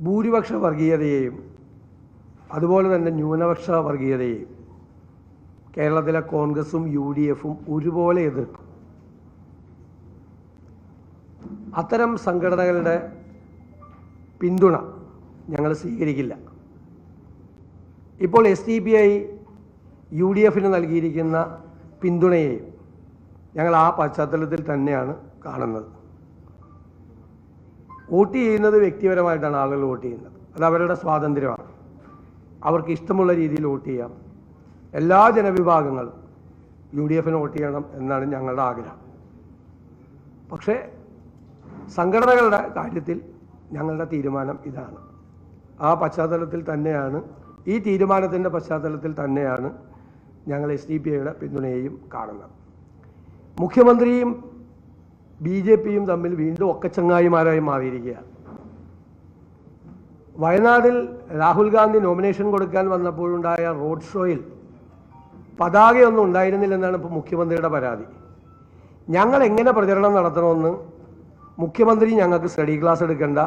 ഭൂരിപക്ഷ വർഗീയതയെയും അതുപോലെ തന്നെ ന്യൂനപക്ഷ വർഗീയതയെയും കേരളത്തിലെ കോൺഗ്രസും UDFും ഒരുപോലെ എതിർക്കും. അത്തരം സംഘടനകളുടെ പിന്തുണ ഞങ്ങൾ സ്വീകരിക്കില്ല. ഇപ്പോൾ SDPI UDFിന് നൽകിയിരിക്കുന്ന പിന്തുണയെയും ഞങ്ങൾ ആ പശ്ചാത്തലത്തിൽ തന്നെയാണ് കാണുന്നത്. വോട്ട് ചെയ്യുന്നത് വ്യക്തിപരമായിട്ടാണ് ആളുകൾ വോട്ട് ചെയ്യുന്നത്. അത് അവരുടെ സ്വാതന്ത്ര്യമാണ്. അവർക്ക് ഇഷ്ടമുള്ള രീതിയിൽ വോട്ട് ചെയ്യാം. എല്ലാ ജനവിഭാഗങ്ങളും UDFിന് വോട്ട് ചെയ്യണം എന്നാണ് ഞങ്ങളുടെ ആഗ്രഹം. പക്ഷേ സംഘടനകളുടെ കാര്യത്തിൽ ഞങ്ങളുടെ തീരുമാനം ഇതാണ്. ആ പശ്ചാത്തലത്തിൽ തന്നെയാണ്, ഈ തീരുമാനത്തിൻ്റെ പശ്ചാത്തലത്തിൽ തന്നെയാണ് ഞങ്ങൾ SDPIയുടെ പിന്തുണയെയും കാണുന്നത്. മുഖ്യമന്ത്രിയും BJPയും തമ്മിൽ വീണ്ടും ഒക്കച്ചങ്ങായിമാരായി മാറിയിരിക്കുകയാണ്. വയനാട്ടിൽ രാഹുൽ ഗാന്ധി നോമിനേഷൻ കൊടുക്കാൻ വന്നപ്പോഴുണ്ടായ റോഡ് ഷോയിൽ പതാകയൊന്നും ഉണ്ടായിരുന്നില്ലെന്നാണ് ഇപ്പോൾ മുഖ്യമന്ത്രിയുടെ പരാതി. ഞങ്ങൾ എങ്ങനെ പ്രചരണം നടത്തണമെന്ന് മുഖ്യമന്ത്രി ഞങ്ങൾക്ക് സ്റ്റഡി ക്ലാസ് എടുക്കേണ്ട,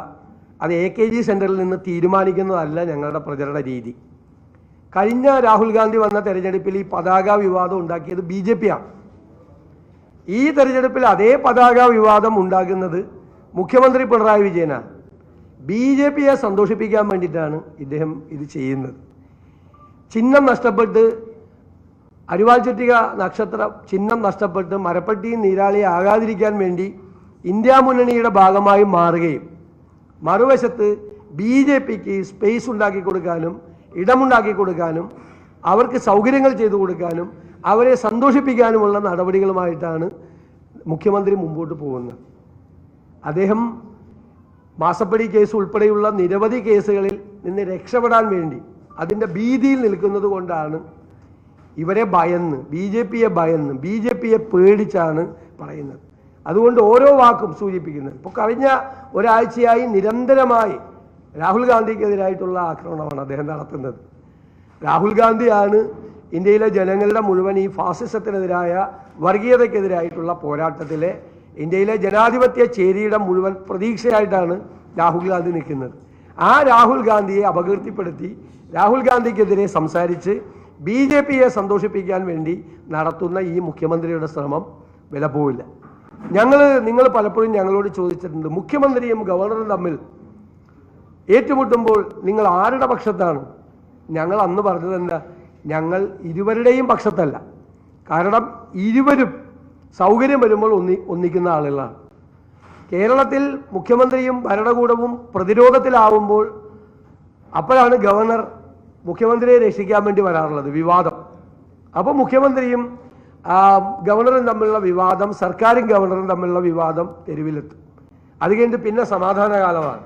അത് AKG സെൻറ്ററിൽ നിന്ന് തീരുമാനിക്കുന്നതല്ല ഞങ്ങളുടെ പ്രചരണ രീതി. കഴിഞ്ഞ രാഹുൽ ഗാന്ധി വന്ന തെരഞ്ഞെടുപ്പിൽ ഈ പതാക വിവാദം ഉണ്ടാക്കിയത് BJPയാണ്. ഈ തെരഞ്ഞെടുപ്പിൽ അതേ പതാക വിവാദം ഉണ്ടാകുന്നത് മുഖ്യമന്ത്രി പിണറായി വിജയനാണ്. BJPയെ സന്തോഷിപ്പിക്കാൻ വേണ്ടിയിട്ടാണ് ഇദ്ദേഹം ഇത് ചെയ്യുന്നത്. ചിഹ്നം നഷ്ടപ്പെട്ട്, അരിവാൾ ചുറ്റിക നക്ഷത്ര ചിഹ്നം നഷ്ടപ്പെട്ട് മരപ്പട്ടി നീരാളി ആകാതിരിക്കാൻ വേണ്ടി ഇന്ത്യ മുന്നണിയുടെ ഭാഗമായി മാറുകയും മറുവശത്ത് BJPക്ക് സ്പേസ് ഉണ്ടാക്കി കൊടുക്കാനും ഇടമുണ്ടാക്കി കൊടുക്കാനും അവർക്ക് സൗകര്യങ്ങൾ ചെയ്തു കൊടുക്കാനും അവരെ സന്തോഷിപ്പിക്കാനുമുള്ള നടപടികളുമായിട്ടാണ് മുഖ്യമന്ത്രി മുമ്പോട്ട് പോകുന്നത്. അദ്ദേഹം മാസപ്പടി കേസ് ഉൾപ്പെടെയുള്ള നിരവധി കേസുകളിൽ നിന്ന് രക്ഷപ്പെടാൻ വേണ്ടി അതിൻ്റെ ഭീതിയിൽ നിൽക്കുന്നത് കൊണ്ടാണ് ഇവരെ ഭയന്ന്, BJPയെ ഭയന്ന്, BJPയെ പേടിച്ചാണ് പറയുന്നത്. അതുകൊണ്ട് ഓരോ വാക്കും സൂചിപ്പിക്കുന്നത്. ഇപ്പോൾ കഴിഞ്ഞ ഒരാഴ്ചയായി നിരന്തരമായി രാഹുൽ ഗാന്ധിക്കെതിരായിട്ടുള്ള ആക്രമണമാണ് അദ്ദേഹം നടത്തുന്നത്. രാഹുൽ ഗാന്ധിയാണ് ഇന്ത്യയിലെ ജനങ്ങളുടെ മുഴുവൻ ഈ ഫാസിസത്തിനെതിരായ, വർഗീയതയ്ക്കെതിരായിട്ടുള്ള പോരാട്ടത്തിലെ ഇന്ത്യയിലെ ജനാധിപത്യ ചേരിയുടെ മുഴുവൻ പ്രതീക്ഷയായിട്ടാണ് രാഹുൽ ഗാന്ധി നിൽക്കുന്നത്. ആ രാഹുൽ ഗാന്ധിയെ അപകീർത്തിപ്പെടുത്തി രാഹുൽ ഗാന്ധിക്കെതിരെ സംസാരിച്ച് BJPയെ സന്തോഷിപ്പിക്കാൻ വേണ്ടി നടത്തുന്ന ഈ മുഖ്യമന്ത്രിയുടെ ശ്രമം വില പോവില്ല. നിങ്ങൾ പലപ്പോഴും ഞങ്ങളോട് ചോദിച്ചിട്ടുണ്ട്, മുഖ്യമന്ത്രിയും ഗവർണറും തമ്മിൽ ഏറ്റുമുട്ടുമ്പോൾ നിങ്ങൾ ആരുടെ പക്ഷത്താണ്? ഞങ്ങൾ അന്ന് പറഞ്ഞത് എന്താ? ഞങ്ങൾ ഇരുവരുടെയും പക്ഷത്തല്ല. കാരണം ഇരുവരും സൗകര്യം വരുമ്പോൾ ഒന്നിക്കുന്ന ആളുകളാണ്. കേരളത്തിൽ മുഖ്യമന്ത്രിയും ഭരണകൂടവും പ്രതിരോധത്തിലാവുമ്പോൾ അപ്പോഴാണ് ഗവർണർ മുഖ്യമന്ത്രിയെ രക്ഷിക്കാൻ വേണ്ടി വരാറുള്ളത്, വിവാദം. അപ്പോൾ മുഖ്യമന്ത്രിയും ഗവർണറും തമ്മിലുള്ള വിവാദം, സർക്കാരും ഗവർണറും തമ്മിലുള്ള വിവാദം തെരുവിലെത്തും. അത് കഴിഞ്ഞിട്ട് പിന്നെ സമാധാന കാലമാണ്.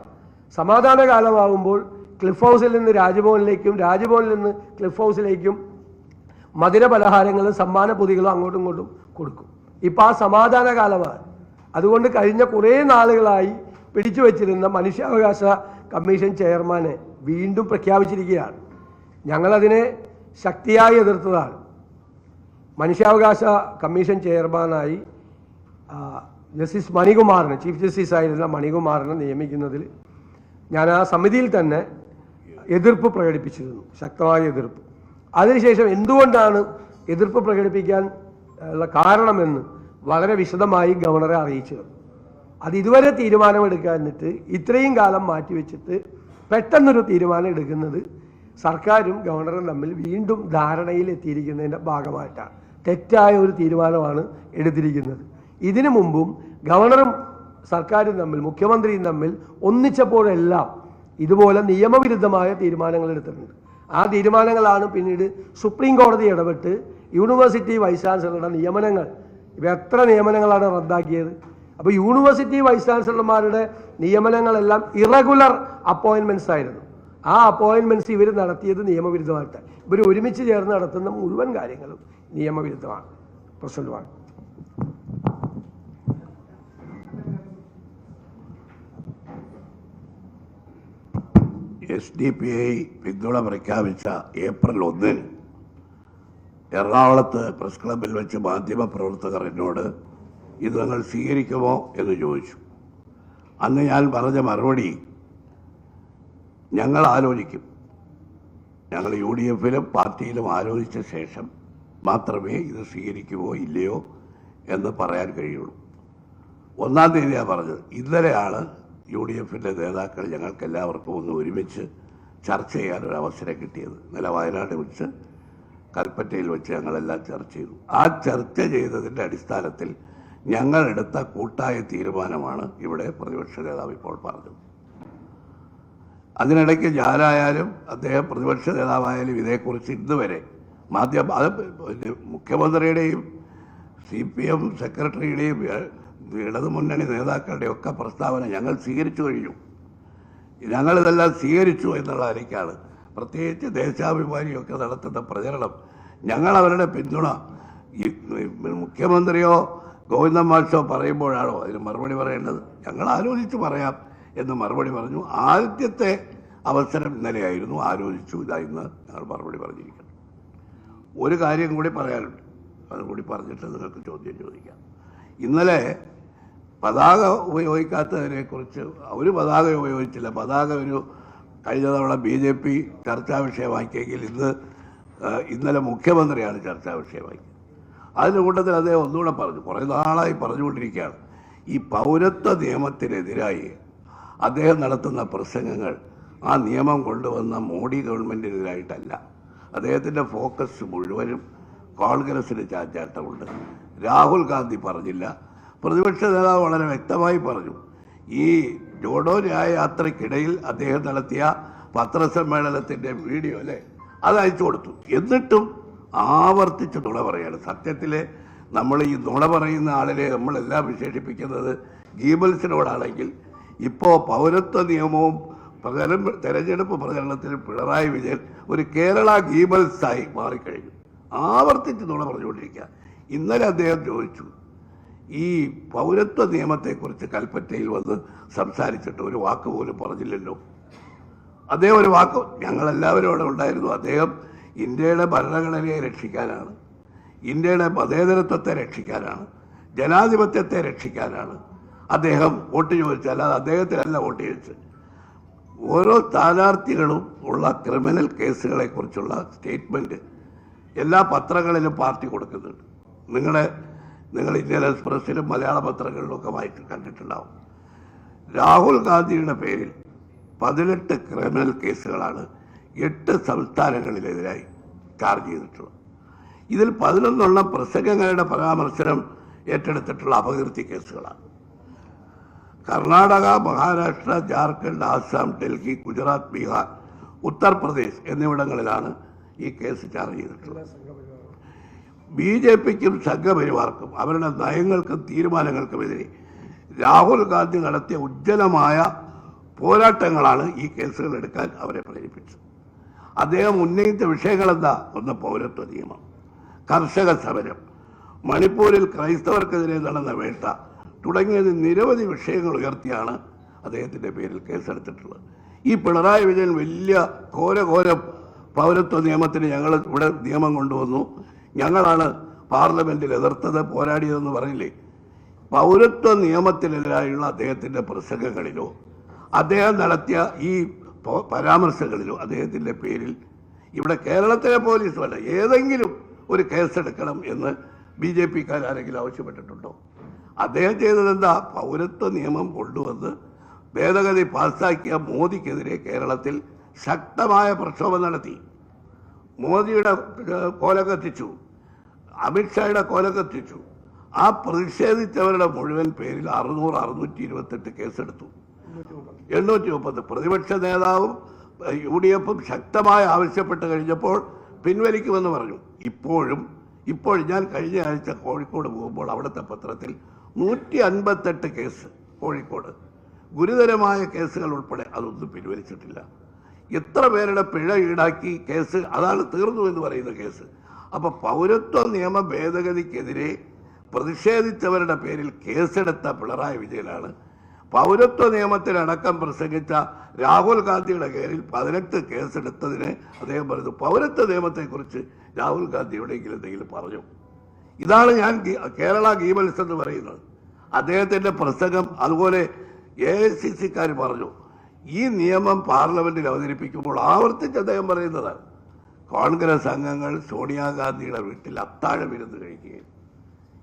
സമാധാന കാലമാകുമ്പോൾ ക്ലിഫ് ഹൗസിൽ നിന്ന് രാജ്ഭവനിലേക്കും, രാജ്ഭവനിൽ നിന്ന് ക്ലിഫ് ഹൗസിലേക്കും മധുര പലഹാരങ്ങളും സമ്മാന പൊതികളും അങ്ങോട്ടും ഇങ്ങോട്ടും കൊടുക്കും. ഇപ്പം ആ സമാധാന കാലമാണ്. അതുകൊണ്ട് കഴിഞ്ഞ കുറേ നാളുകളായി പിടിച്ചു വച്ചിരുന്ന മനുഷ്യാവകാശ കമ്മീഷൻ ചെയർമാനെ വീണ്ടും പ്രഖ്യാപിച്ചിരിക്കുകയാണ്. ഞങ്ങളതിനെ ശക്തിയായി എതിർത്തതാണ്. മനുഷ്യാവകാശ കമ്മീഷൻ ചെയർമാനായി ജസ്റ്റിസ് മണികുമാറിനെ, ചീഫ് ജസ്റ്റിസ് ആയിരുന്ന മണികുമാറിനെ നിയമിക്കുന്നതിൽ ഞാൻ ആ സമിതിയിൽ തന്നെ എതിർപ്പ് പ്രകടിപ്പിച്ചിരുന്നു, ശക്തമായ എതിർപ്പ്. അതിനുശേഷം എന്തുകൊണ്ടാണ് എതിർപ്പ് പ്രകടിപ്പിക്കാൻ ഉള്ള കാരണമെന്ന് വളരെ വിശദമായി ഗവർണറെ അറിയിച്ചിരുന്നു. അത് ഇതുവരെ തീരുമാനമെടുക്കാനിട്ട് ഇത്രയും കാലം മാറ്റിവെച്ചിട്ട് പെട്ടെന്നൊരു തീരുമാനം എടുക്കുന്നത് സർക്കാരും ഗവർണറും തമ്മിൽ വീണ്ടും ധാരണയിൽ എത്തിയിരിക്കുന്നതിൻ്റെ ഭാഗമായിട്ടാണ്. തെറ്റായ ഒരു തീരുമാനമാണ് എടുത്തിരിക്കുന്നത്. ഇതിനു മുമ്പും ഗവർണറും സർക്കാരും തമ്മിൽ, മുഖ്യമന്ത്രിയും തമ്മിൽ ഒന്നിച്ചപ്പോഴെല്ലാം ഇതുപോലെ നിയമവിരുദ്ധമായ തീരുമാനങ്ങൾ എടുത്തിട്ടുണ്ട്. ആ തീരുമാനങ്ങളാണ് പിന്നീട് സുപ്രീം കോടതി ഇടപെട്ട് യൂണിവേഴ്സിറ്റി വൈസ് ചാൻസലറുടെ നിയമനങ്ങൾ, എത്ര നിയമനങ്ങളാണ് റദ്ദാക്കിയത്. അപ്പോൾ യൂണിവേഴ്സിറ്റി വൈസ് ചാൻസലർമാരുടെ നിയമനങ്ങളെല്ലാം ഇറഗുലർ അപ്പോയിൻമെൻറ്റ്സ് ആയിരുന്നു. ആ അപ്പോയിൻമെൻറ്റ്സ് ഇവർ നടത്തിയത് നിയമവിരുദ്ധമായിട്ട്. ഇവർ ഒരുമിച്ച് ചേർന്ന് നടത്തുന്ന മുഴുവൻ കാര്യങ്ങളും നിയമവിരുദ്ധമാണ്, പ്രശ്നമാണ്. SDPI പിന്തുണ പ്രഖ്യാപിച്ച ഏപ്രിൽ 1 എറണാകുളത്ത് പ്രസ് ക്ലബിൽ വെച്ച് മാധ്യമപ്രവർത്തകർ എന്നോട് ഇത് നിങ്ങൾ സ്വീകരിക്കുമോ എന്ന് ചോദിച്ചു. അന്ന് ഞാൻ പറഞ്ഞ മറുപടി, ഞങ്ങൾ ആലോചിക്കും. ഞങ്ങൾ UDF-ലും പാർട്ടിയിലും ആലോചിച്ച ശേഷം മാത്രമേ ഇത് സ്വീകരിക്കുമോ ഇല്ലയോ എന്ന് പറയാൻ കഴിയുള്ളൂ. 1-ാം തീയതിയാണ് പറഞ്ഞത്. ഇന്നലെയാണ് UDF-ന്റെ നേതാക്കൾ ഞങ്ങൾക്കെല്ലാവർക്കും ഒന്ന് ഒരുമിച്ച് ചർച്ച ചെയ്യാനൊരു അവസരം കിട്ടിയത്. ഇന്നലെ വയനാട് വെച്ച് കൽപ്പറ്റയിൽ വെച്ച് ഞങ്ങളെല്ലാം ചർച്ച ചെയ്തു. ആ ചർച്ച ചെയ്തതിൻ്റെ അടിസ്ഥാനത്തിൽ ഞങ്ങളെടുത്ത കൂട്ടായ തീരുമാനമാണ് ഇവിടെ പ്രതിപക്ഷ നേതാവ് ഇപ്പോൾ പറഞ്ഞത്. അതിനിടയ്ക്ക് ഞാനായാലും അദ്ദേഹം പ്രതിപക്ഷ നേതാവായാലും ഇതേക്കുറിച്ച് ഇന്ന് വരെ മുഖ്യമന്ത്രിയുടെയും CPM സെക്രട്ടറിയുടെയും ഇടതുമുന്നണി നേതാക്കളുടെയും ഒക്കെ പ്രസ്താവന ഞങ്ങൾ സ്വീകരിച്ചു കഴിഞ്ഞു. ഞങ്ങളിതെല്ലാം സ്വീകരിച്ചു എന്നുള്ള നിലയ്ക്കാണ് പ്രത്യേകിച്ച് ദേശാഭിമാനിയൊക്കെ നടത്തുന്ന പ്രചരണം. ഞങ്ങൾ അവരുടെ പിന്തുണ ഈ മുഖ്യമന്ത്രിയോ ഗോവിന്ദൻ മാഷോ പറയുമ്പോഴാണോ അതിന് മറുപടി പറയേണ്ടത്? ഞങ്ങൾ ആലോചിച്ച് പറയാം എന്ന് മറുപടി പറഞ്ഞു. ആദ്യത്തെ അവസരം ഇന്നലെയായിരുന്നു. ആലോചിച്ചു, ഇതാ ഇന്ന് ഞങ്ങൾ മറുപടി പറഞ്ഞിരിക്കുന്നു. ഒരു കാര്യം കൂടി പറയാനുണ്ട്, അതുകൂടി പറഞ്ഞിട്ട് നിങ്ങൾക്ക് ചോദ്യം ചോദിക്കാം. ഇന്നലെ പതാക ഉപയോഗിക്കാത്തതിനെക്കുറിച്ച് ഒരു പതാക ഉപയോഗിച്ചില്ല. പതാക ഒരു കഴിഞ്ഞ തവണ BJP ചർച്ചാ വിഷയമാക്കിയെങ്കിൽ ഇന്നലെ മുഖ്യമന്ത്രിയാണ് ചർച്ചാ വിഷയമാക്കിയത്. അതിൻ്റെ കൂട്ടത്തിൽ അദ്ദേഹം ഒന്നുകൂടെ പറഞ്ഞു, കുറേ നാളായി പറഞ്ഞുകൊണ്ടിരിക്കുകയാണ്, ഈ പൗരത്വ നിയമത്തിനെതിരായി അദ്ദേഹം നടത്തുന്ന പ്രസംഗങ്ങൾ ആ നിയമം കൊണ്ടുവന്ന മോഡി ഗവൺമെൻറ്റിനെതിരായിട്ടല്ല. അദ്ദേഹത്തിൻ്റെ ഫോക്കസ് മുഴുവനും കോൺഗ്രസിന് ചാച്ചാട്ടമുണ്ട്. രാഹുൽ ഗാന്ധി പറഞ്ഞില്ല. പ്രതിപക്ഷ നേതാവ് വളരെ വ്യക്തമായി പറഞ്ഞു. ഈ ജോഡോ ന്യായ യാത്രയ്ക്കിടയിൽ അദ്ദേഹം നടത്തിയ പത്രസമ്മേളനത്തിൻ്റെ വീഡിയോ അല്ലേ അത് അയച്ചു കൊടുത്തു. എന്നിട്ടും ആവർത്തിച്ച് നുണ പറയാണ്. സത്യത്തിൽ നമ്മൾ ഈ നുണ പറയുന്ന ആളിനെ നമ്മളെല്ലാം വിശേഷിപ്പിക്കുന്നത് ഗീബൽസിനോടാണെങ്കിൽ ഇപ്പോൾ പൗരത്വ നിയമവും തെരഞ്ഞെടുപ്പ് പ്രചരണത്തിൽ പിണറായി വിജയൻ ഒരു കേരള ഗീബൽസായി മാറിക്കഴിഞ്ഞു. ആവർത്തിച്ച് നുണ പറഞ്ഞുകൊണ്ടിരിക്കുക. ഇന്നലെ അദ്ദേഹം ചോദിച്ചു, ഈ പൗരത്വ നിയമത്തെക്കുറിച്ച് കൽപ്പറ്റയിൽ വന്ന് സംസാരിച്ചിട്ട് ഒരു വാക്ക് പോലും പറഞ്ഞില്ലല്ലോ. അദ്ദേഹം ഒരു വാക്ക്, ഞങ്ങളെല്ലാവരും അവിടെ ഉണ്ടായിരുന്നു. അദ്ദേഹം ഇന്ത്യയുടെ ഭരണഘടനയെ രക്ഷിക്കാനാണ്, ഇന്ത്യയുടെ മതേതരത്വത്തെ രക്ഷിക്കാനാണ്, ജനാധിപത്യത്തെ രക്ഷിക്കാനാണ് അദ്ദേഹം വോട്ട് ചോദിച്ചത്. അല്ലാതെ അദ്ദേഹത്തിനല്ല വോട്ട് ചോദിച്ചത്. ഓരോ സ്ഥാനാർത്ഥികളും ഉള്ള ക്രിമിനൽ കേസുകളെക്കുറിച്ചുള്ള സ്റ്റേറ്റ്മെൻറ്റ് എല്ലാ പത്രങ്ങളിലും പാർട്ടി കൊടുക്കുന്നുണ്ട്. നിങ്ങൾ ഇന്ത്യൻ എക്സ്പ്രസ്സിലും മലയാള പത്രങ്ങളിലുമൊക്കെ വായിച്ച് കണ്ടിട്ടുണ്ടാവും. രാഹുൽ ഗാന്ധിയുടെ പേരിൽ 18 ക്രിമിനൽ കേസുകളാണ് 8 സംസ്ഥാനങ്ങളിലെതിരായി ചാർജ് ചെയ്തിട്ടുള്ളത്. ഇതിൽ 11 പ്രസംഗങ്ങളുടെ പരാമർശനം ഏറ്റെടുത്തിട്ടുള്ള അപകീർത്തി കേസുകളാണ്. കർണാടക, മഹാരാഷ്ട്ര, ജാർഖണ്ഡ്, ആസാം, ഡൽഹി, ഗുജറാത്ത്, ബീഹാർ, ഉത്തർപ്രദേശ് എന്നിവിടങ്ങളിലാണ് ഈ കേസ് ചാർജ് ചെയ്തിട്ടുള്ളത്. BJPക്കും സംഘപരിവാർക്കും അവരുടെ നയങ്ങൾക്കും തീരുമാനങ്ങൾക്കുമെതിരെ രാഹുൽ ഗാന്ധി നടത്തിയ ഉജ്ജ്വലമായ പോരാട്ടങ്ങളാണ് ഈ കേസുകൾ എടുക്കാൻ അവരെ പ്രേരിപ്പിച്ചത്. അദ്ദേഹം ഉന്നയിച്ച വിഷയങ്ങളെന്താ? ഒന്ന് പൗരത്വ നിയമം, കർഷക സമരം, മണിപ്പൂരിൽ ക്രൈസ്തവർക്കെതിരെ നടന്ന വേട്ട തുടങ്ങിയത് നിരവധി വിഷയങ്ങൾ ഉയർത്തിയാണ് അദ്ദേഹത്തിൻ്റെ പേരിൽ കേസെടുത്തിട്ടുള്ളത്. ഈ പിണറായി വിജയൻ വലിയ ഘോര പൗരത്വ നിയമത്തിന് ഞങ്ങൾ ഇവിടെ നിയമം കൊണ്ടുവന്നു, ഞങ്ങളാണ് പാർലമെൻറ്റിൽ എതിർത്തത്, പോരാടിയതെന്ന് പറയില്ലേ? പൗരത്വ നിയമത്തിനെതിരായുള്ള അദ്ദേഹത്തിൻ്റെ പ്രസംഗങ്ങളിലോ അദ്ദേഹം നടത്തിയ ഈ പരാമർശങ്ങളിലോ അദ്ദേഹത്തിൻ്റെ പേരിൽ ഇവിടെ കേരളത്തിലെ പോലീസ് വല്ല ഏതെങ്കിലും ഒരു കേസെടുക്കണം എന്ന് BJPക്കാരെങ്കിലും ആവശ്യപ്പെട്ടിട്ടുണ്ടോ? അദ്ദേഹം ചെയ്തതെന്താ? പൗരത്വ നിയമം കൊണ്ടുവന്ന് ഭേദഗതി പാസ്സാക്കിയ മോദിക്കെതിരെ കേരളത്തിൽ ശക്തമായ പ്രക്ഷോഭം നടത്തി. മോദിയുടെ കോല കത്തിച്ചു, അമിത്ഷായുടെ കോല കത്തിച്ചു. ആ പ്രതിഷേധിച്ചവരുടെ മുഴുവൻ പേരിൽ 628 കേസെടുത്തു. 830 പ്രതിപക്ഷ നേതാവും UDFും ശക്തമായി ആവശ്യപ്പെട്ട് കഴിഞ്ഞപ്പോൾ പിൻവലിക്കുമെന്ന് പറഞ്ഞു. ഇപ്പോൾ ഞാൻ കഴിഞ്ഞ ആഴ്ച കോഴിക്കോട് പോകുമ്പോൾ അവിടുത്തെ പത്രത്തിൽ 158 കേസ് കോഴിക്കോട്, ഗുരുതരമായ കേസുകൾ ഉൾപ്പെടെ അതൊന്നും പിൻവലിച്ചിട്ടില്ല. എത്ര പേരുടെ പിഴ ഈടാക്കി കേസ്, അതാണ് തീർന്നു എന്ന് പറയുന്ന കേസ്. അപ്പോൾ പൗരത്വ നിയമ ഭേദഗതിക്കെതിരെ പ്രതിഷേധിച്ചവരുടെ പേരിൽ കേസെടുത്ത പിണറായി വിജയനാണ് പൗരത്വ നിയമത്തിലടക്കം പ്രസംഗിച്ച രാഹുൽ ഗാന്ധിയുടെ പേരിൽ 18 കേസെടുത്തതിന് അദ്ദേഹം പറഞ്ഞു. പൗരത്വ നിയമത്തെക്കുറിച്ച് രാഹുൽ ഗാന്ധി എവിടെയെങ്കിലും എന്തെങ്കിലും പറഞ്ഞു? ഇതാണ് ഞാൻ കേരള ഗീബൽസ് എന്ന് പറയുന്നത്. അദ്ദേഹത്തിൻ്റെ പ്രസംഗം. അതുപോലെ AICCക്കാർ പറഞ്ഞു, ഈ നിയമം പാർലമെന്റിൽ അവതരിപ്പിക്കുമ്പോൾ ആവർത്തിച്ച് അദ്ദേഹം പറയുന്നതാണ് കോൺഗ്രസ് അംഗങ്ങൾ സോണിയാഗാന്ധിയുടെ വീട്ടിൽ അത്താഴം ഇരുന്ന് കഴിക്കുകയും.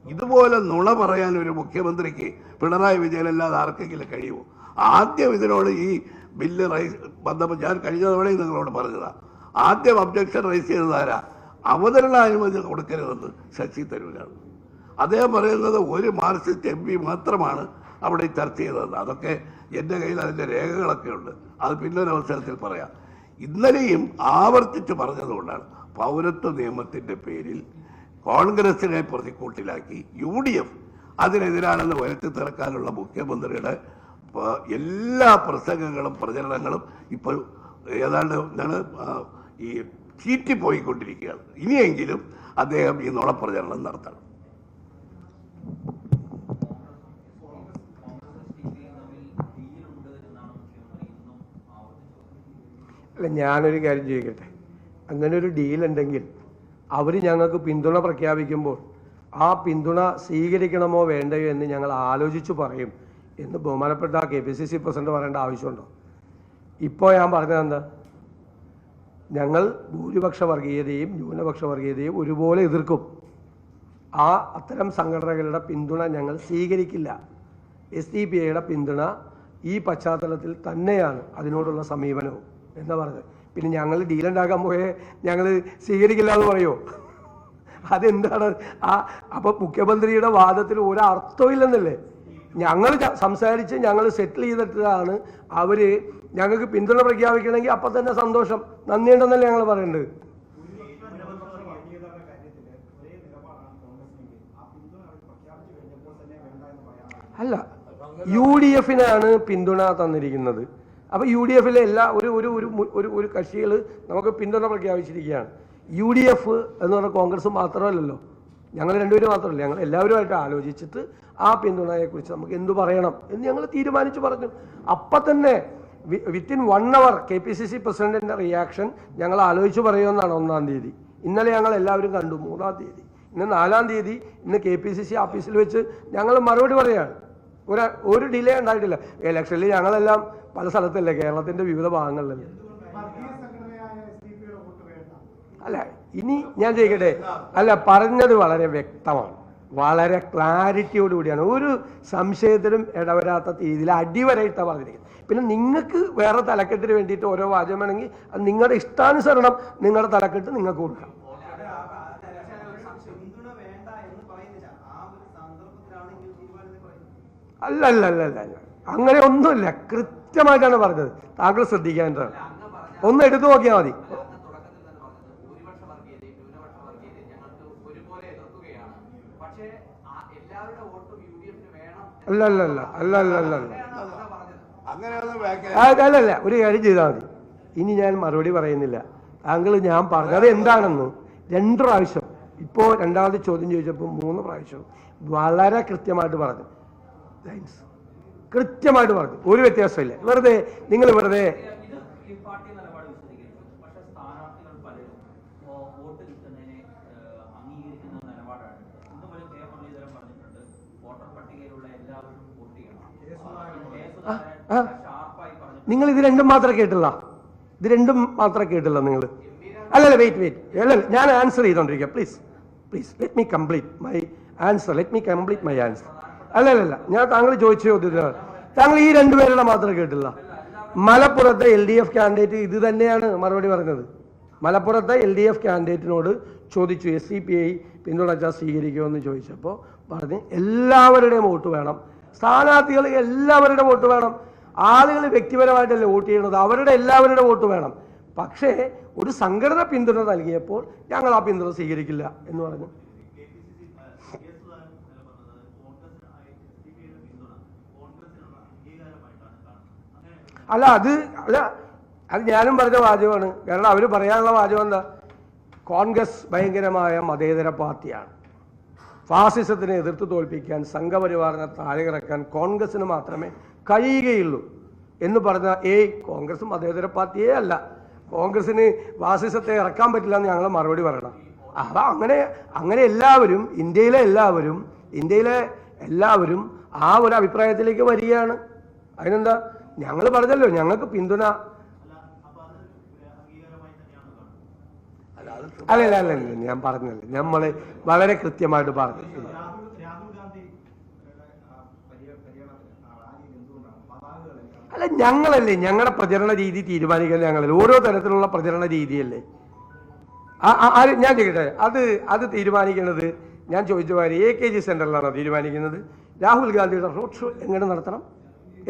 ഇതുപോലെ നുണ പറയാൻ ഒരു മുഖ്യമന്ത്രിക്ക് പിണറായി വിജയനല്ലാതെ ആർക്കെങ്കിലും കഴിയുമോ? ആദ്യം ഇതിനോട് ഈ ബില്ല് റൈസ് വന്നപ്പോൾ ഞാൻ കഴിഞ്ഞ തവണയും നിങ്ങളോട് പറഞ്ഞതാണ്, ആദ്യം ഒബ്ജക്ഷൻ റൈസ് ചെയ്തതാരാ? അവതരണാനുമതി കൊടുക്കരുതെന്ന് ശശി തരൂരാണ്. അദ്ദേഹം പറയുന്നത് ഒരു മാർക്സിസ്റ്റ് MP മാത്രമാണ് അവിടെ ചർച്ച ചെയ്തത്. അതൊക്കെ എൻ്റെ കയ്യിൽ അതിൻ്റെ രേഖകളൊക്കെ ഉണ്ട്, അത് പിന്നൊരവസരത്തിൽ പറയാം. ഇന്നലെയും ആവർത്തിച്ച് പറഞ്ഞതുകൊണ്ടാണ് പൗരത്വ നിയമത്തിൻ്റെ പേരിൽ കോൺഗ്രസിനെ പ്രതിക്കൂട്ടിലാക്കി UDF അതിനെതിരാണെന്ന് വരുത്തി തീർക്കാനുള്ള മുഖ്യമന്ത്രിയുടെ എല്ലാ പ്രസംഗങ്ങളും പ്രചരണങ്ങളും ഇപ്പോൾ ഏതാണ്ട് എന്താണ് ഈ ചീറ്റിപ്പോയിക്കൊണ്ടിരിക്കുകയാണ്. ഇനിയെങ്കിലും അദ്ദേഹം ഈ നുണപ്രചരണം നടത്തണം. അല്ല, ഞാനൊരു കാര്യം ചോദിക്കട്ടെ. അങ്ങനെ ഒരു ഡീലുണ്ടെങ്കിൽ അവർ ഞങ്ങൾക്ക് പിന്തുണ പ്രഖ്യാപിക്കുമ്പോൾ ആ പിന്തുണ സ്വീകരിക്കണമോ വേണ്ടയോ എന്ന് ഞങ്ങൾ ആലോചിച്ച് പറയും എന്ന് ബഹുമാനപ്പെട്ട KPCC പ്രസിഡന്റ് പറയേണ്ട ആവശ്യമുണ്ടോ? ഇപ്പോൾ ഞാൻ പറഞ്ഞത് എന്താ? ഞങ്ങൾ ഭൂരിപക്ഷ വർഗീയതയും ന്യൂനപക്ഷ വർഗീയതയും ഒരുപോലെ എതിർക്കും. അത്തരം സംഘടനകളുടെ പിന്തുണ ഞങ്ങൾ സ്വീകരിക്കില്ല. SDPIയുടെ പിന്തുണ ഈ പശ്ചാത്തലത്തിൽ തന്നെയാണ് അതിനോടുള്ള സമീപനവും എന്താ പറഞ്ഞത്. പിന്നെ ഞങ്ങൾ ഡീലുണ്ടാക്കാൻ പോയേ ഞങ്ങൾ സ്വീകരിക്കില്ല എന്ന് പറയുമോ? അതെന്താണ്? അപ്പോൾ മുഖ്യമന്ത്രിയുടെ വാദത്തിൽ ഒരർത്ഥവും ഇല്ലെന്നല്ലേ? ഞങ്ങൾ സംസാരിച്ച് ഞങ്ങൾ സെറ്റിൽ ചെയ്തിട്ടാണ് അവർ ഞങ്ങൾക്ക് പിന്തുണ പ്രഖ്യാപിക്കണമെങ്കിൽ അപ്പം തന്നെ സന്തോഷം, നന്ദിയുണ്ടെന്നല്ലേ ഞങ്ങൾ പറയേണ്ടത്. അല്ല, UDFനാണ് പിന്തുണ തന്നിരിക്കുന്നത്. അപ്പോൾ UDFിലെ എല്ലാ ഒരു കക്ഷികൾ നമുക്ക് പിന്തുണ പ്രഖ്യാപിച്ചിരിക്കുകയാണ്. UDF എന്ന് പറഞ്ഞാൽ കോൺഗ്രസ് മാത്രമല്ലല്ലോ, ഞങ്ങൾ രണ്ടുപേരും മാത്രമല്ല, ഞങ്ങൾ എല്ലാവരുമായിട്ട് ആലോചിച്ചിട്ട് ആ പിന്തുണയെക്കുറിച്ച് നമുക്ക് എന്തു പറയണം എന്ന് ഞങ്ങൾ തീരുമാനിച്ചു പറഞ്ഞു. അപ്പം തന്നെ വിത്തിൻ 1 hour KPCC പ്രസിഡന്റിൻ്റെ റിയാക്ഷൻ ഞങ്ങൾ ആലോചിച്ച് പറയുമെന്നാണ് 1-ാം തീയതി. ഇന്നലെ ഞങ്ങൾ എല്ലാവരും കണ്ടു. 3-ാം തീയതി, ഇന്ന് 4-ാം തീയതി, ഇന്ന് KPCC ഓഫീസിൽ വെച്ച് ഞങ്ങൾ മറുപടി പറയുകയാണ്. ഒരു ഡിലേ ഉണ്ടായിട്ടില്ല. ഇലക്ഷനിൽ ഞങ്ങളെല്ലാം പല സ്ഥലത്തല്ലേ, കേരളത്തിൻ്റെ വിവിധ ഭാഗങ്ങളിലല്ലേ. അല്ല, ഇനി ഞാൻ ചോദിക്കട്ടെ, അല്ല പറഞ്ഞത് വളരെ വ്യക്തമാണ്, വളരെ ക്ലാരിറ്റിയോടുകൂടിയാണ്, ഒരു സംശയത്തിലും ഇടവരാത്ത രീതിയിൽ അടിവരയിട്ടാണ് പറഞ്ഞിരിക്കുന്നത്. പിന്നെ നിങ്ങൾക്ക് വേറെ തലക്കെട്ടിന് വേണ്ടിയിട്ട് ഓരോ വാചകം വേണമെങ്കിൽ അത് നിങ്ങളുടെ ഇഷ്ടാനുസരണം നിങ്ങളുടെ തലക്കെട്ട് നിങ്ങൾക്ക് കൊടുക്കാം. അല്ല, അങ്ങനെ ഒന്നുമില്ല, കൃത്യമായിട്ടാണ് പറഞ്ഞത്. താങ്കൾ ശ്രദ്ധിക്കേണ്ടതാണ്, ഒന്ന് എടുത്തു നോക്കിയാൽ മതി. അല്ലല്ല, ഒരു കാര്യം ചെയ്താൽ മതി. ഇനി ഞാൻ മറുപടി പറയുന്നില്ല. താങ്കൾ ഞാൻ പറഞ്ഞത് എന്താണെന്ന് 2 പ്രാവശ്യം, ഇപ്പോൾ 2ാമത് ചോദ്യം ചോദിച്ചപ്പോൾ 3 പ്രാവശ്യം വളരെ കൃത്യമായിട്ട് പറഞ്ഞു. കൃത്യമായിട്ട് പറഞ്ഞു, ഒരു വ്യത്യാസമില്ല. വെറുതെ നിങ്ങൾ വെറുതെ നിങ്ങൾ ഇത് രണ്ടും മാത്രമേ കേട്ടില്ല, നിങ്ങൾ. അല്ലല്ല, വെയിറ്റ്, അല്ലല്ല, ഞാൻ ആൻസർ ചെയ്തോണ്ടിരിക്കുക. Please let me complete my answer. അല്ലല്ല, ഞാൻ താങ്കൾ ചോദിച്ച ചോദ്യത്തിനാണ്. താങ്കൾ ഈ 2 പേരുടെ മാത്രമേ കേട്ടില്ല. മലപ്പുറത്തെ LDF കാൻഡിഡേറ്റ് ഇത് തന്നെയാണ് മറുപടി പറഞ്ഞത്. മലപ്പുറത്തെ LDF കാൻഡിഡേറ്റിനോട് ചോദിച്ചു SCPI പിന്തുണച്ചാൽ സ്വീകരിക്കുമെന്ന് ചോദിച്ചപ്പോൾ പറഞ്ഞ് എല്ലാവരുടെയും വോട്ട് വേണം, സ്ഥാനാർത്ഥികൾ എല്ലാവരുടെ വോട്ട് വേണം. ആളുകൾ വ്യക്തിപരമായിട്ടല്ലേ വോട്ട് ചെയ്യുന്നത്, അവരുടെ എല്ലാവരുടെ വോട്ട് വേണം. പക്ഷേ ഒരു സംഘടന പിന്തുണ നൽകിയപ്പോൾ ഞങ്ങൾ ആ പിന്തുണ സ്വീകരിക്കില്ല എന്ന് പറഞ്ഞു. അല്ല അത് ഞാനും പറഞ്ഞ വാചകമാണ്. കാരണം അവർ പറയാനുള്ള വാചകം എന്താ? കോൺഗ്രസ് ഭയങ്കരമായ മതേതര പാർട്ടിയാണ്, ഫാസിസത്തിനെ എതിർത്ത് തോൽപ്പിക്കാൻ, സംഘപരിവാറിനെ താഴെയിറക്കാൻ കോൺഗ്രസിന് മാത്രമേ കഴിയുകയുള്ളൂ എന്ന് പറഞ്ഞ കോൺഗ്രസ് മതേതര പാർട്ടിയേ അല്ല, കോൺഗ്രസിന് ഫാസിസത്തെ ഇറക്കാൻ പറ്റില്ല എന്ന് ഞങ്ങൾ മറുപടി പറയണം. അപ്പം അങ്ങനെ എല്ലാവരും ഇന്ത്യയിലെ എല്ലാവരും ആ ഒരു അഭിപ്രായത്തിലേക്ക് വരികയാണ്. അതിനെന്താ? ഞങ്ങൾ പറഞ്ഞല്ലോ ഞങ്ങൾക്ക് പിന്തുണ. അല്ലല്ല അല്ലല്ല, ഞാൻ പറഞ്ഞല്ലോ, നമ്മള് വളരെ കൃത്യമായിട്ട് പറഞ്ഞു. അല്ല, ഞങ്ങളല്ലേ, ഞങ്ങളുടെ പ്രചരണ രീതി തീരുമാനിക്കുന്നത് ഞങ്ങളല്ലേ, ഓരോ തരത്തിലുള്ള പ്രചരണ രീതിയല്ലേ. ഞാൻ ചോദിക്കട്ടെ, അത് തീരുമാനിക്കുന്നത്, ഞാൻ ചോദിച്ച മാതിരി AKG സെന്ററിലാണോ തീരുമാനിക്കുന്നത് രാഹുൽ ഗാന്ധിയുടെ റോഡ് ഷോ എങ്ങനെ നടത്തണം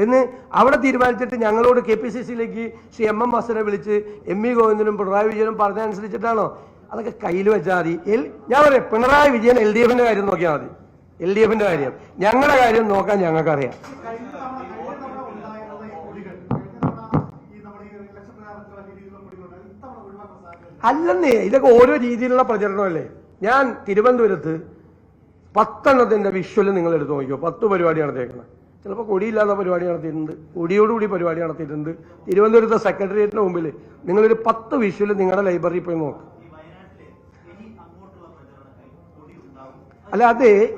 എന്ന് അവിടെ തീരുമാനിച്ചിട്ട് ഞങ്ങളോട് KPCCയിലേക്ക് ശ്രീ MM ഹസനെ വിളിച്ച് MV ഗോവിന്ദനും പിണറായി വിജയനും പറഞ്ഞനുസരിച്ചിട്ടാണോ? അതൊക്കെ കയ്യിൽ വെച്ചാൽ മതി. ഞാൻ പറയാം, പിണറായി വിജയൻ LDFന്റെ കാര്യം നോക്കിയാൽ മതി. LDFന്റെ കാര്യം, ഞങ്ങളുടെ കാര്യം നോക്കാൻ ഞങ്ങൾക്കറിയാം. അല്ലെന്നേ, ഇതൊക്കെ ഓരോ രീതിയിലുള്ള പ്രചരണമല്ലേ. ഞാൻ തിരുവനന്തപുരത്ത് 10 എണ്ണത്തിന്റെ വിഷ്വല് നിങ്ങൾ എടുത്ത് നോക്കിയോ, 10 പരിപാടി നടത്തിയേക്കണം. ചിലപ്പോൾ കൊടിയില്ലാത്ത പരിപാടി നടത്തിയിട്ടുണ്ട്, കൊടിയോടുകൂടി പരിപാടി നടത്തിയിട്ടുണ്ട്. തിരുവനന്തപുരത്തെ സെക്രട്ടേറിയറ്റിന് മുമ്പിൽ നിങ്ങളൊരു 10 വിഷ്വല് നിങ്ങളുടെ ലൈബ്രറിയിൽ പോയി നോക്കും. അല്ല,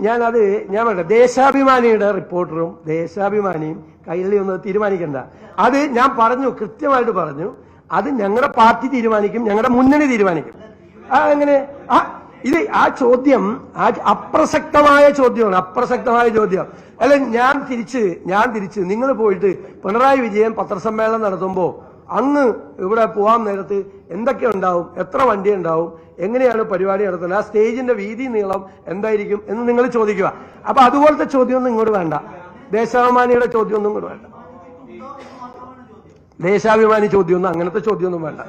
ഞാൻ വേണ്ട, ദേശാഭിമാനിയുടെ റിപ്പോർട്ടറും ദേശാഭിമാനിയും കൈരളി ഒന്ന് തീരുമാനിക്കണ്ട. അത് ഞാൻ പറഞ്ഞു, കൃത്യമായിട്ട് പറഞ്ഞു. അത് ഞങ്ങളുടെ പാർട്ടി തീരുമാനിക്കും, ഞങ്ങളുടെ മുന്നണി തീരുമാനിക്കും. എങ്ങനെ ആ ചോദ്യം അപ്രസക്തമായ ചോദ്യം. അല്ല, ഞാൻ തിരിച്ച് നിങ്ങൾ പോയിട്ട് പിണറായി വിജയൻ പത്രസമ്മേളനം നടത്തുമ്പോൾ അങ്ങ് ഇവിടെ പോവാൻ നേരത്ത് എന്തൊക്കെ ഉണ്ടാവും, എത്ര വണ്ടി ഉണ്ടാവും, എങ്ങനെയാണ് പരിപാടി നടത്തുന്നത്, ആ സ്റ്റേജിന്റെ വീതി നീളം എന്തായിരിക്കും എന്ന് നിങ്ങൾ ചോദിക്കുക. അപ്പൊ അതുപോലത്തെ ചോദ്യമൊന്നും ഇങ്ങോട്ട് വേണ്ട, ദേശാഭിമാനിയുടെ ചോദ്യമൊന്നും ഇങ്ങോട്ട് വേണ്ട, ദേശാഭിമാനി ചോദ്യമൊന്നും അങ്ങനത്തെ ചോദ്യമൊന്നും വേണ്ട.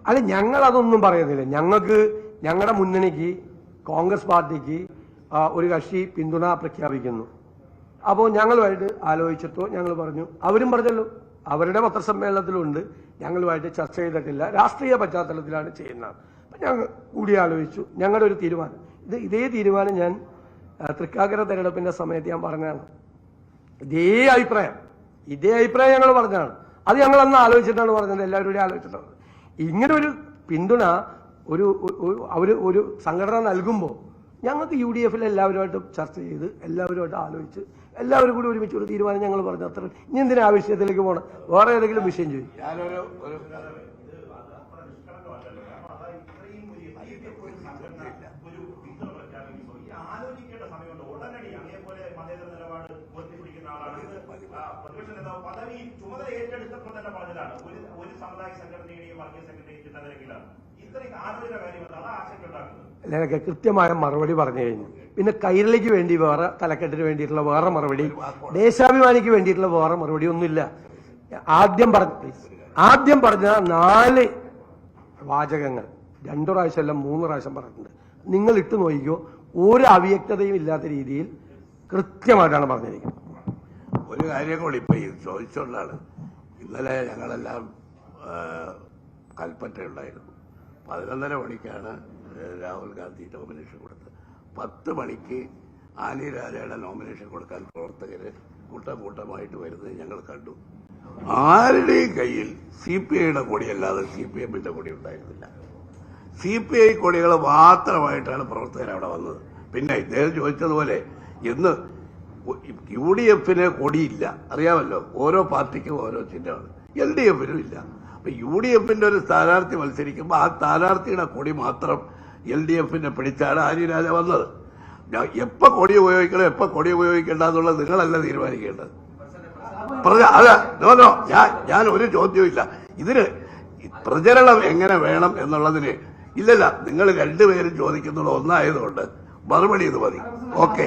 അല്ല, ഞങ്ങൾ അതൊന്നും പറയുന്നില്ല. ഞങ്ങളുടെ മുന്നണിക്ക്, കോൺഗ്രസ് പാർട്ടിക്ക് ഒരു കക്ഷി പിന്തുണ പ്രഖ്യാപിക്കുന്നു. അപ്പോൾ ഞങ്ങളുമായിട്ട് ആലോചിച്ചിട്ടോ ഞങ്ങൾ പറഞ്ഞു, അവരും പറഞ്ഞല്ലോ, അവരുടെ പത്രസമ്മേളനത്തിലുണ്ട്, ഞങ്ങളുമായിട്ട് ചർച്ച ചെയ്തിട്ടില്ല, രാഷ്ട്രീയ പശ്ചാത്തലത്തിലാണ് ചെയ്യുന്നത്. അപ്പം ഞങ്ങൾ കൂടി ആലോചിച്ചു, ഞങ്ങളുടെ ഒരു തീരുമാനം ഇതേ തീരുമാനം ഞാൻ തൃക്കാക്കര തെരഞ്ഞെടുപ്പിന്റെ സമയത്ത് ഞാൻ പറഞ്ഞതാണ്. ഇതേ അഭിപ്രായം ഞങ്ങൾ പറഞ്ഞതാണ്. അത് ഞങ്ങൾ അന്ന് ആലോചിച്ചിട്ടാണ് പറഞ്ഞത്, എല്ലാവരും കൂടി ആലോചിച്ചിട്ടാണ്. ഇങ്ങനെ ഒരു പിന്തുണ ഒരു സംഘടന നൽകുമ്പോൾ ഞങ്ങൾക്ക് UDF എല്ലാവരുമായിട്ടും ചർച്ച ചെയ്ത് എല്ലാവരുമായിട്ട് ആലോചിച്ച് എല്ലാവരും കൂടി ഒരുമിച്ച് ഒരു തീരുമാനം ഞങ്ങൾ പറഞ്ഞു. അത്ര ഇനി എന്തിനാ ആവശ്യത്തിലേക്ക് പോകണം, വേറെ ഏതെങ്കിലും വിഷയം ചോദിക്കും. ഞാനൊക്കെ കൃത്യമായ മറുപടി പറഞ്ഞു കഴിഞ്ഞു. പിന്നെ കൈരളിക്ക് വേണ്ടി വേറെ, തലക്കെട്ടിന് വേണ്ടിയിട്ടുള്ള വേറെ മറുപടി, ദേശാഭിമാനിക്ക് വേണ്ടിയിട്ടുള്ള വേറെ മറുപടി ഒന്നുമില്ല. ആദ്യം പറഞ്ഞ 4 വാചകങ്ങൾ 2 പ്രാവശ്യമല്ല 3 പ്രാവശ്യം പറഞ്ഞിട്ടുണ്ട്. നിങ്ങൾ ഇട്ട് നോക്കിക്കോ, ഒരു അവ്യക്തതയും ഇല്ലാത്ത രീതിയിൽ കൃത്യമായിട്ടാണ് പറഞ്ഞിരിക്കുന്നത്. ഒരു കാര്യം കൂടി ഇപ്പൊ ചോദിച്ചുകൊണ്ടാണ്, ഇന്നലെ ഞങ്ങളെല്ലാം കൽപ്പറ്റയുണ്ടായിരുന്നു. 11:30 മണിക്കാണ് രാഹുൽ ഗാന്ധി നോമിനേഷൻ കൊടുത്തത്. 10 മണിക്ക് ആനി രാജയുടെ നോമിനേഷൻ കൊടുക്കാൻ പ്രവർത്തകര് കൂട്ടമായിട്ട് വരുന്നത് ഞങ്ങൾ കണ്ടു. ആരുടെയും കയ്യിൽ CPIയുടെ കൊടിയല്ലാതെ CPMന്റെ കൊടി ഉണ്ടായിരുന്നില്ല. CPI കൊടികൾ മാത്രമായിട്ടാണ് പ്രവർത്തകർ അവിടെ വന്നത്. പിന്നെ ഇദ്ദേഹം ചോദിച്ചതുപോലെ ഇന്ന് UDFന് കൊടിയില്ല, അറിയാമല്ലോ, ഓരോ പാർട്ടിക്കും ഓരോ ചിഹ്നമാണ്. LDFനും ഇല്ല. അപ്പൊ UDFന്റെ ഒരു സ്ഥാനാർത്ഥി മത്സരിക്കുമ്പോൾ ആ സ്ഥാനാർത്ഥിയുടെ കൊടി മാത്രം LDFനെ പിടിച്ചാണ് ആനി രാജ വന്നത്. എപ്പോ കൊടി ഉപയോഗിക്കണം, എപ്പോ കൊടി ഉപയോഗിക്കേണ്ട എന്നുള്ളത് നിങ്ങളല്ല തീരുമാനിക്കേണ്ടത്. ഞാൻ ഒരു ചോദ്യവും ഇതിന് പ്രചരണം എങ്ങനെ വേണം എന്നുള്ളതിന് ഇല്ലല്ല, നിങ്ങൾ രണ്ടുപേരും ചോദിക്കുന്നുള്ള ഒന്നായതുകൊണ്ട് മറുപടി ഇത് മതി. ഓക്കെ.